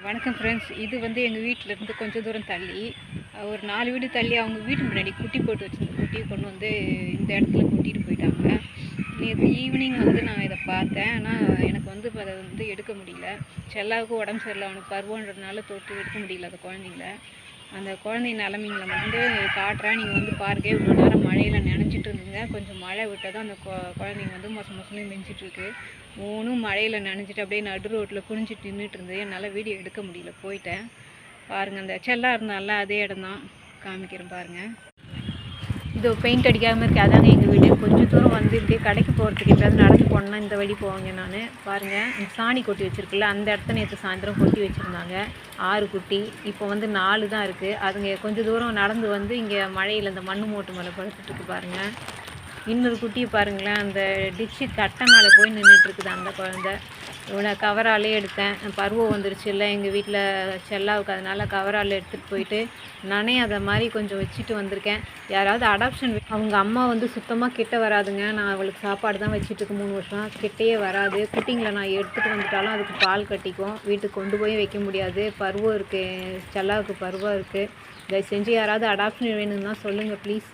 வணக்கம் ஃப்ரெண்ட்ஸ். இது வந்து எங்கள் வீட்டிலேருந்து கொஞ்சம் தூரம் தள்ளி, ஒரு 4 வீடு தள்ளி அவங்க வீட்டு முன்னாடி குட்டி போட்டு வச்சுருந்த குட்டியை கொண்டு வந்து இந்த இடத்துல கொட்டிட்டு போயிட்டாங்க. நேற்று ஈவினிங் வந்து நான் இதை பார்த்தேன். ஆனால் எனக்கு வந்து அதை வந்து எடுக்க முடியல. செல்லாவுக்கு உடம்பு சரியில்லை, அவனுக்கு பருவன்றதுனால தொட்டு எடுக்க முடியல அந்த குழந்தைங்கள. அந்த குழந்தை நிலமைங்களை வந்து காட்டுறேன், நீங்கள் வந்து பாருங்க. இவ்வளோ நேரம் மழையில் நினைஞ்சிட்டு இருந்துங்க. கொஞ்சம் மழை விட்டதும் அந்த குழந்தைங்க வந்து மொசன்னு மெஞ்சிட்ருக்கு. மூணும் மழையில் நனைஞ்சிட்டு அப்படியே நடு ரோட்டில் குனிஞ்சிட்டு நின்றுட்டு இருந்தது. என்னால் வீடியோ எடுக்க முடியல, போயிட்டேன். பாருங்கள், அந்த செல்லா இருந்தால அதே இடம் தான் காமிக்கிறேன் பாருங்கள். இது பெயிண்ட் அடிக்காமல் இருக்குது. அதாங்க எங்கள் வீடு. கொஞ்சம் தூரம் வந்து இப்படியே கடைக்கு போகிறதுக்கு எப்படியாவது நடந்து போனேன்னா இந்த வழி போவாங்க. நான் பாருங்கள், இந்த சாணி கொட்டி வச்சுருக்குல்ல, அந்த இடத்த நேற்று சாயந்தரம் கொட்டி வச்சுருந்தாங்க. 6 குட்டி, இப்போ வந்து 4 தான் இருக்குது. அதுங்க கொஞ்சம் தூரம் நடந்து வந்து இங்கே மழையில் இந்த மண்ணு மூட்டு மேலே படுத்துட்டுருக்கு பாருங்கள். இன்னொரு குட்டியை பாருங்களேன், அந்த டிச்சு கட்டை மேலே போய் நின்றுட்டுருக்குது அந்த குழந்தை. இவ்வளோ கவராலே எடுத்தேன். பருவம் வந்துருச்சு இல்லை எங்கள் வீட்டில் செல்லாவுக்கு, அதனால் கவரால் எடுத்துகிட்டு போயிட்டு நனையாத மாதிரி கொஞ்சம் வச்சுட்டு வந்திருக்கேன். யாராவது அடாப்ஷன், அவங்க அம்மா வந்து சுத்தமாக கிட்ட வராதுங்க. நான் அவளுக்கு சாப்பாடு தான் வச்சுட்டுருக்கு 3 வருஷம். கிட்டேயே வராது. குட்டிங்களை நான் எடுத்துகிட்டு வந்துட்டாலும் அதுக்கு பால் கட்டிக்கும். வீட்டுக்கு கொண்டு போய் வைக்க முடியாது. பருவம் இருக்குது, செல்லாவுக்கு பருவம் இருக்குது. தயவு செஞ்சு யாராவது அடாப்ஷன் வேணும்னா சொல்லுங்கள் ப்ளீஸ்.